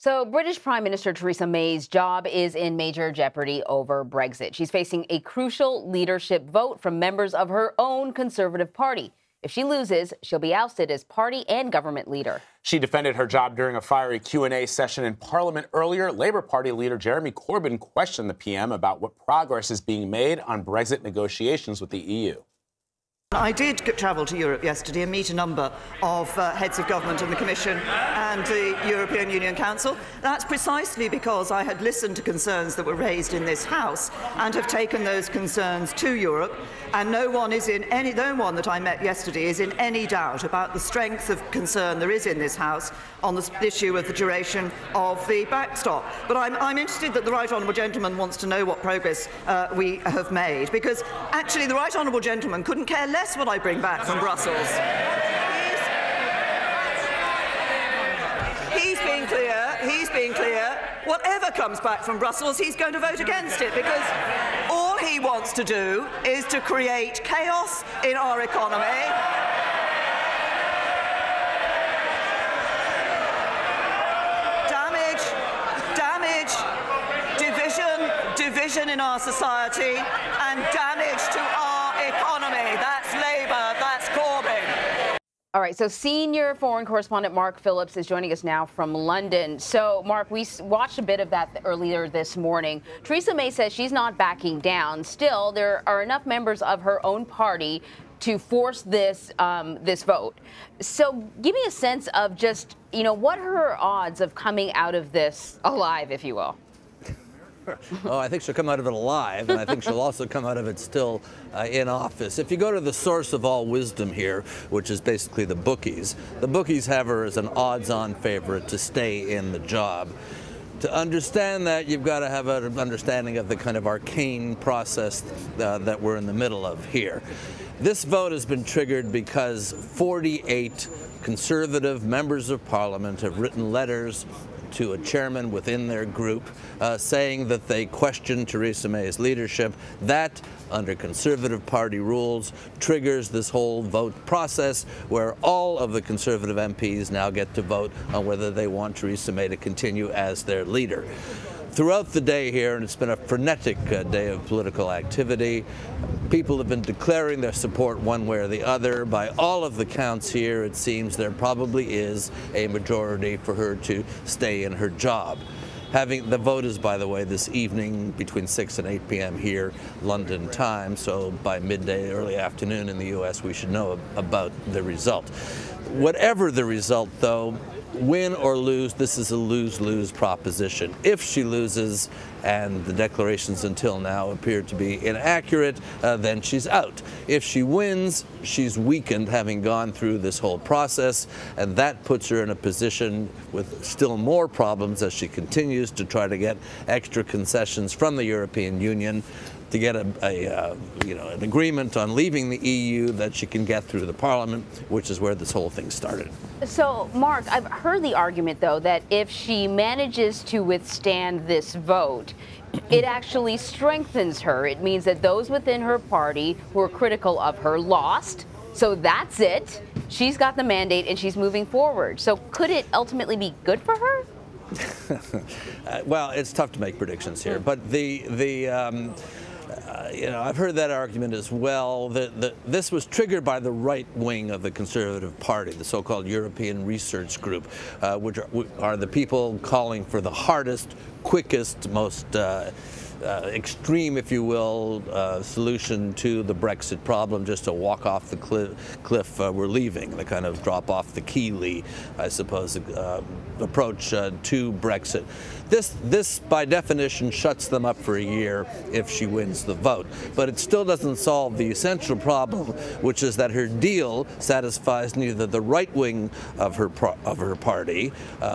So British Prime Minister Theresa May's job is in major jeopardy over Brexit. She's facing a crucial leadership vote from members of her own Conservative Party. If she loses, she'll be ousted as party and government leader. She defended her job during a fiery Q&A session in Parliament earlier. Labour Party leader Jeremy Corbyn questioned the PM about what progress is being made on Brexit negotiations with the EU. I did travel to Europe yesterday and meet a number of heads of government in the Commission and the European Union Council. That's precisely because I had listened to concerns that were raised in this House and have taken those concerns to Europe. And no one that I met yesterday is in any doubt about the strength of concern there is in this House on the issue of the duration of the backstop. But I'm interested that the Right Honourable Gentleman wants to know what progress we have made, because actually the Right Honourable Gentleman couldn't care less what I bring back from Brussels. He's being clear. Whatever comes back from Brussels, he's going to vote against it, because all he wants to do is to create chaos in our economy. Division in our society, and damage to our economy. That's Labour, that's Corbyn. All right, so senior foreign correspondent Mark Phillips is joining us now from London. So, Mark, we watched a bit of that earlier this morning. Theresa May says she's not backing down. Still, there are enough members of her own party to force this vote. So give me a sense of just, what are her odds of coming out of this alive, if you will? Oh, I think she'll come out of it alive, and I think she'll also come out of it still in office. If you go to the source of all wisdom here, which is basically the bookies have her as an odds-on favorite to stay in the job. To understand that, you've got to have an understanding of the kind of arcane process that we're in the middle of here. This vote has been triggered because 48 Conservative members of Parliament have written letters to a chairman within their group saying that they question Theresa May's leadership. That, under Conservative Party rules, triggers this whole vote process where all of the Conservative MPs now get to vote on whether they want Theresa May to continue as their leader. Throughout the day here, and it's been a frenetic day of political activity, people have been declaring their support one way or the other. By all of the counts here, it seems there probably is a majority for her to stay in her job. The vote is, by the way, this evening between 6 and 8 p.m. here, London time, so by midday, early afternoon in the U.S., we should know about the result. Whatever the result, though, win or lose, this is a lose-lose proposition. If she loses, and the declarations until now appear to be inaccurate, then she's out. If she wins, she's weakened, having gone through this whole process, and that puts her in a position with still more problems as she continues to try to get extra concessions from the European Union to get an agreement on leaving the EU that she can get through the Parliament, which is where this whole thing started. So, Mark, I've heard the argument, though, that if she manages to withstand this vote, it actually strengthens her. It means that those within her party who are critical of her lost. So that's it. She's got the mandate and she's moving forward. So could it ultimately be good for her? Well, it's tough to make predictions here, but I've heard that argument as well. This was triggered by the right wing of the Conservative Party, the so-called European Research Group, which are the people calling for the hardest, quickest, most extreme, if you will, solution to the Brexit problem, just to walk off the cliff we're leaving, the kind of drop off the Keeley, I suppose, approach to Brexit. This, by definition, shuts them up for a year if she wins the vote. But it still doesn't solve the essential problem, which is that her deal satisfies neither the right wing of her party,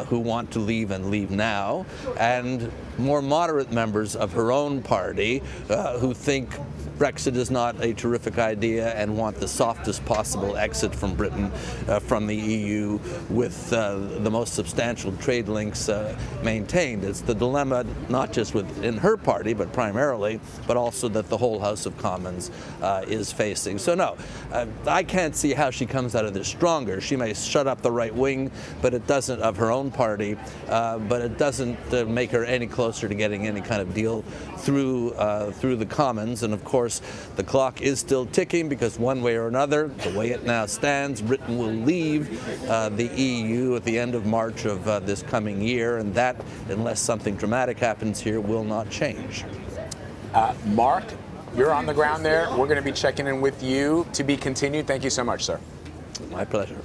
who want to leave and leave now, and more moderate members of her own party who think Brexit is not a terrific idea and want the softest possible exit from Britain from the EU with the most substantial trade links maintained. It's the dilemma not just within her party, but primarily, but also that the whole House of Commons is facing. So no, I can't see how she comes out of this stronger. She may shut up the right wing, but it doesn't, of her own party, but it doesn't make her any closer to getting any kind of deal through the Commons. And of course, the clock is still ticking, because one way or another, the way it now stands, Britain will leave the EU at the end of March of this coming year, and that, unless something dramatic happens here, will not change. Mark, you're on the ground there. We're going to be checking in with you. To be continued. Thank you so much, sir. My pleasure.